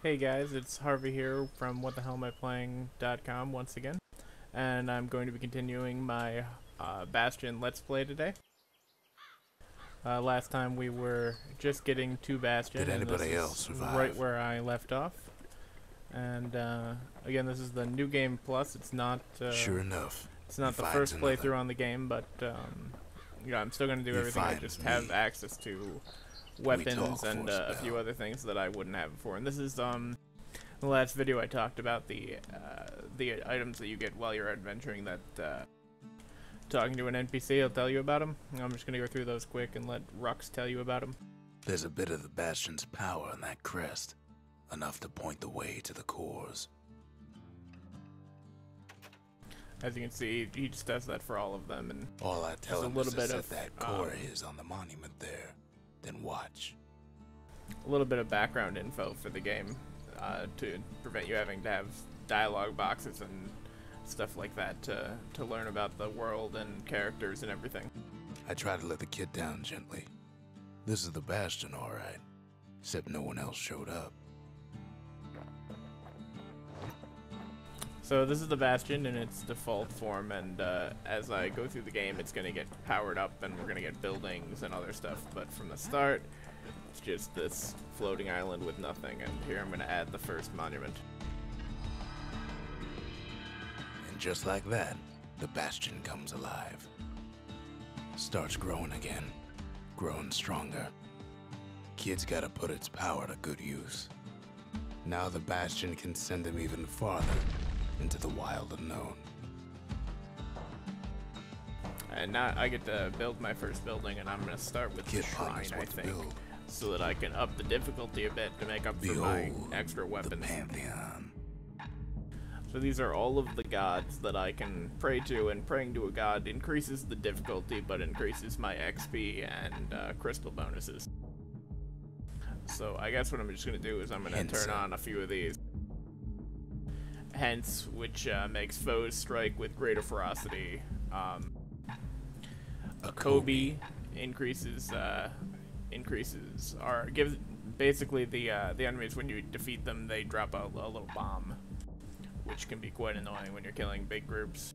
Hey guys, it's Harvey here from WTHamiplaying.com once again, and I'm going to be continuing my Bastion Let's Play today. Last time we were just getting to Bastion, Did anybody else survive? Right where I left off. And again, this is the New Game Plus. It's not sure enough. It's not the first playthrough on the game, but you know, I'm still going to do everything. I just have access to weapons and a few other things that I wouldn't have before. And this is the last video I talked about the items that you get while you're adventuring. That talking to an NPC, he'll tell you about them. I'm just gonna go through those quick and let Rux tell you about them. There's a bit of the Bastion's power in that crest, enough to point the way to the cores. As you can see, he just does that for all of them, and all I tell him is to set that core is on the monument there. Then watch. A little bit of background info for the game to prevent you having to have dialogue boxes and stuff like that to learn about the world and characters and everything. I try to let the kid down gently. This is the Bastion, alright. Except no one else showed up. So this is the Bastion in its default form, and as I go through the game, it's going to get powered up, and we're going to get buildings and other stuff. But from the start, it's just this floating island with nothing, and here I'm going to add the first monument. And just like that, the Bastion comes alive. Starts growing again, growing stronger. Kid's got to put its power to good use. Now the Bastion can send him even farther into the wild unknown. And now I get to build my first building, and I'm going to start with the shrine, I think, so that I can up the difficulty a bit to make up for my extra weapons. The Pantheon. So these are all of the gods that I can pray to, and praying to a god increases the difficulty, but increases my XP and crystal bonuses. So I guess what I'm just going to do is I'm going to turn on a few of these. Hence, which makes foes strike with greater ferocity. A Kobe increases or gives basically the enemies, when you defeat them, they drop a little bomb, which can be quite annoying when you're killing big groups.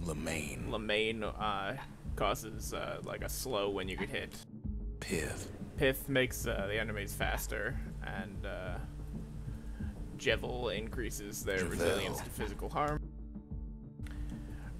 Lemaine causes like a slow when you get hit. Pith makes the enemies faster, and Jevil increases their resilience to physical harm.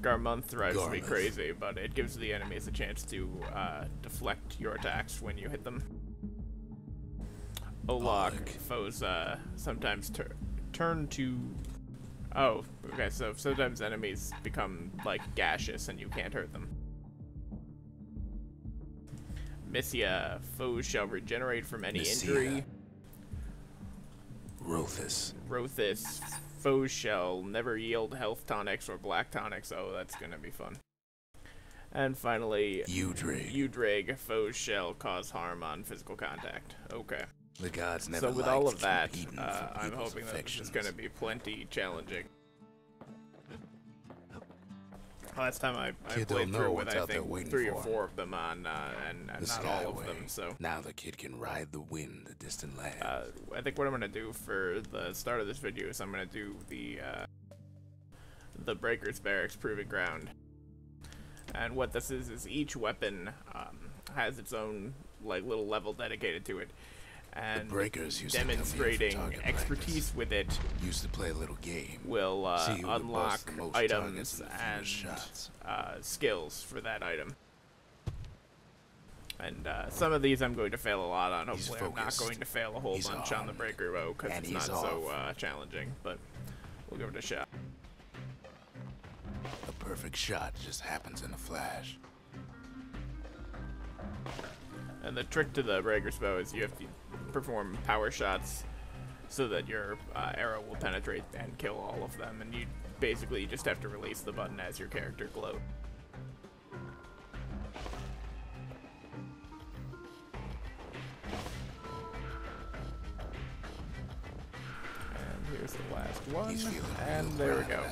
Garmonth drives me crazy, but it gives the enemies a chance to deflect your attacks when you hit them. Olak, foes sometimes turn to... Oh, okay, so sometimes enemies become, like, gaseous and you can't hurt them. Missia, foes shall regenerate from any injury. Rothis, foes shall never yield health tonics or black tonics. Oh, that's gonna be fun. And finally, Udrig, foes shall cause harm on physical contact. Okay. The gods never so with all of that, I'm hoping that this is gonna be plenty challenging. Last time I played through with, I think, 3 or 4 of them on, and not all of them, so... Now the kid can ride the wind to distant land. I think what I'm gonna do for the start of this video is I'm gonna do the Breaker's Barracks Proving Ground. And what this is each weapon has its own, like, little level dedicated to it. And demonstrating expertise with it used to play a little game. Will unlock items and skills for that item. And some of these I'm going to fail a lot on. Hopefully I'm not going to fail a whole bunch on the Breaker Bow, because it's not so challenging, but we'll give it a shot. A perfect shot just happens in a flash. And the trick to the Breaker's Bow is you have to perform power shots so that your arrow will penetrate and kill all of them, and you basically just have to release the button as your character glows. And here's the last one, and there we go.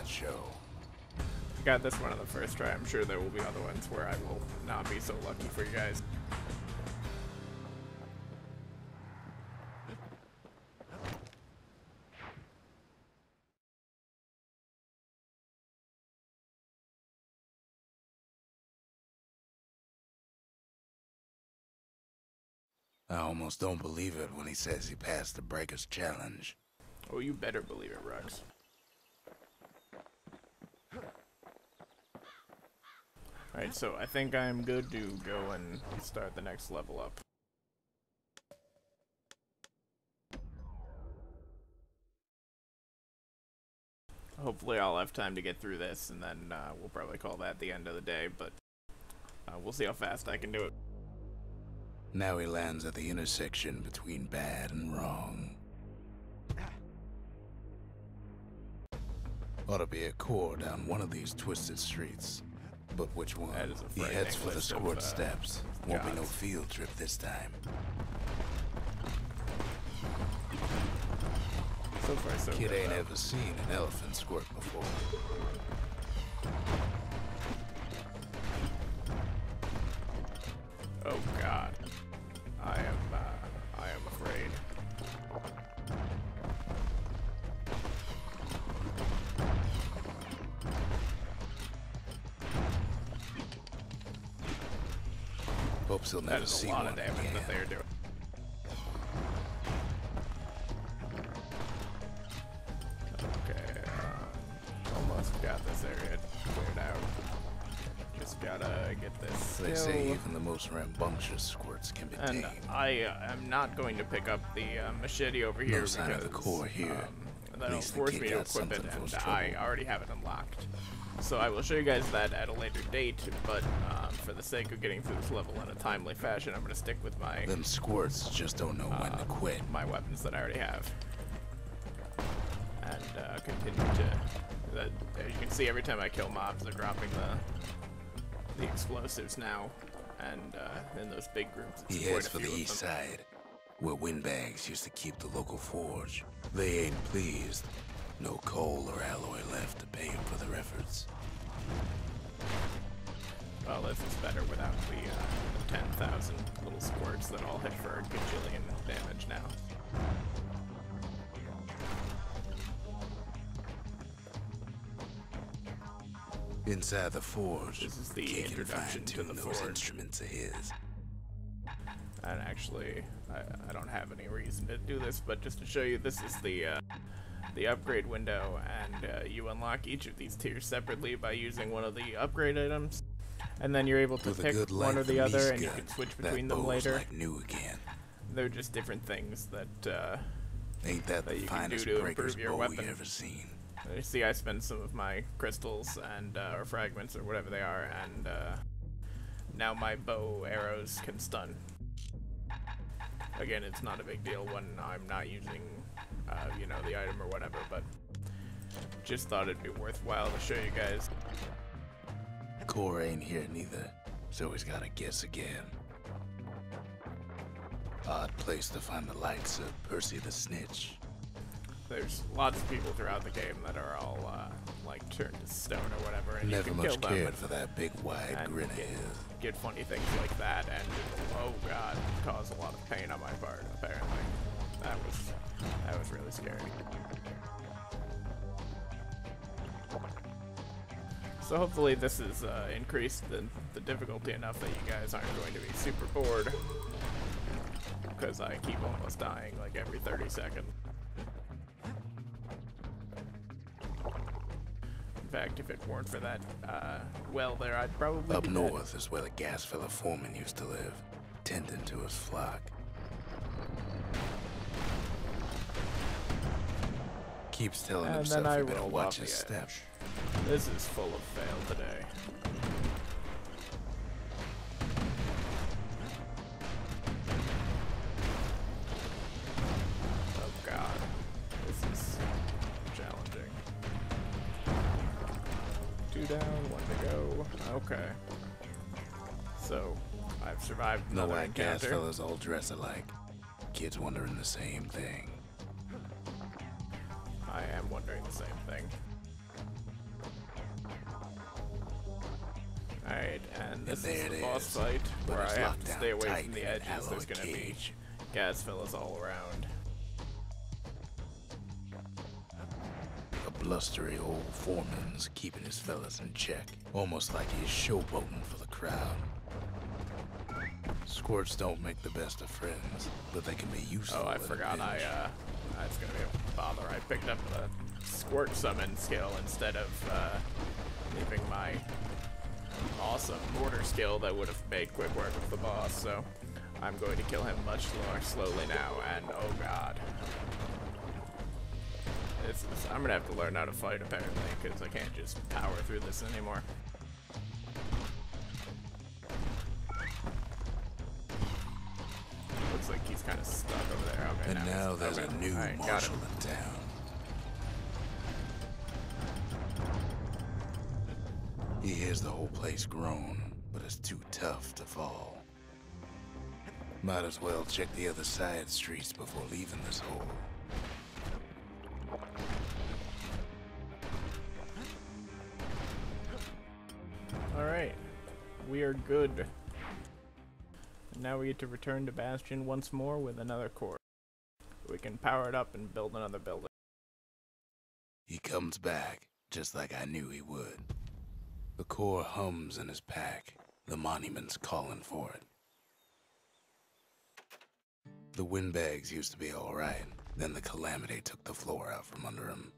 Got this one on the first try. I'm sure there will be other ones where I will not be so lucky for you guys. I almost don't believe it when he says he passed the Breaker's challenge. Oh, you better believe it, Rex. Alright, so I think I'm good to go and start the next level up. Hopefully I'll have time to get through this, and then we'll probably call that the end of the day, but we'll see how fast I can do it. Now he lands at the intersection between bad and wrong. Ought to be a core down one of these twisted streets. But which one? He heads for the squirt steps. Won't be no field trip this time. So far, so Kid good, ain't though. ever seen an elephant squirt before. Oh God, I am afraid. Hopes he'll That never is see a lot one of damage again. that they're doing. Okay, almost got this area cleared out. Just gotta get this They skill. say even the most rambunctious squirts can be And tamed. I am not going to pick up the machete over here No sign of the core here. That'll least the force kid me to got equip it, something for his and I trouble. already have it unlocked. So I will show you guys that at a later date, but for the sake of getting through this level in a timely fashion, I'm going to stick with my Them squirts just don't know when to quit. my weapons that I already have. And continue to... as you can see, every time I kill mobs, they're dropping the explosives now. And in those big groups, it's He quite heads a for the few of east them. side, where windbags used to keep the local forge. They ain't pleased. No coal or alloy left to pay him for their efforts. Well, this is better without the 10,000 little squirts that all hit for a gajillion damage now. Inside the forge, This is the Kid can introduction to fine-tune the those forge. instruments of his. And actually, I don't have any reason to do this, but just to show you, this is the upgrade window, and you unlock each of these tiers separately by using one of the upgrade items, and then you're able to With a pick good one or length the of other, meat and you gun, can switch that between them bow's later. like new again. They're just different things that Ain't that the you can do finest to breaker's improve your bow weapon. you ever seen? you see I spend some of my crystals and or fragments or whatever they are, and now my bow arrows can stun. Again, it's not a big deal when I'm not using, you know, the item or whatever, but just thought it'd be worthwhile to show you guys. Core ain't here neither, so he's gotta guess again. Odd place to find the likes of Percy the Snitch. There's lots of people throughout the game that are all, like, turned to stone or whatever, and Never you can much kill them cared and, for that big wide and grin of get, his. get funny things like that, and, oh god, cause a lot of pain on my part, apparently. That was really scary. So hopefully this has increased the difficulty enough that you guys aren't going to be super bored, because I keep almost dying like every 30 seconds. In fact, if it weren't for that well there, I'd probably Up be north is where the gas fella foreman used to live, tending to his flock. Keeps telling And himself then I he better rolled watch off his the step. edge. This is full of fail today. Oh god, this is challenging. 2 down, 1 to go. Okay. So, I've survived No another white gas encounter. fellas all dress alike. Kids wondering the same thing. I am wondering the same thing. Alright, and this there is it the boss is. fight But where it's I have locked to down stay away tight from the in an edges. There's alloy gonna be cage. gas fellas all around. A blustery old foreman's keeping his fellas in check, almost like he's showboating for the crowd. Squirts don't make the best of friends, but they can be useful. Oh, I forgot it's gonna be a bother. I picked up the squirt summon skill instead of leaving my awesome mortar skill that would have made quick work of the boss, so I'm going to kill him much more slowly now, and oh god. I'm gonna have to learn how to fight apparently, because I can't just power through this anymore. Looks like he's kind of stuck over there. Okay, and now there's a new marshal in town. He hears the whole place groan, but it's too tough to fall. Might as well check the other side streets before leaving this hole. Alright, we are good. Now we get to return to Bastion once more with another core. We can power it up and build another building. He comes back, just like I knew he would. The core hums in his pack. The monument's calling for it. The windbags used to be alright. Then the calamity took the floor out from under him.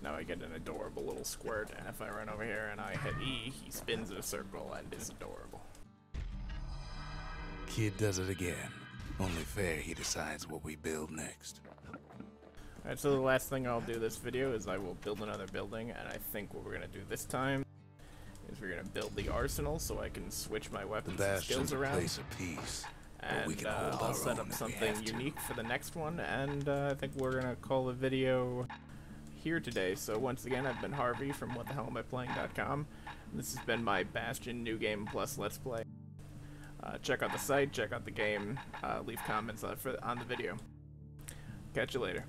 Now I get an adorable little squirt, and if I run over here and I hit E, he spins in a circle and is adorable. Kid does it again. Only fair he decides what we build next. Alright, so the last thing I'll do this video is I will build another building, and I think what we're going to do this time is we're going to build the arsenal so I can switch my weapons and skills around. Place of peace, and I'll set up something unique for the next one, and I think we're going to call the video here today. So once again, I've been Harvey from WTHamiplaying.com. This has been my Bastion New Game Plus Let's Play. Check out the site, check out the game, leave comments on the video. Catch you later.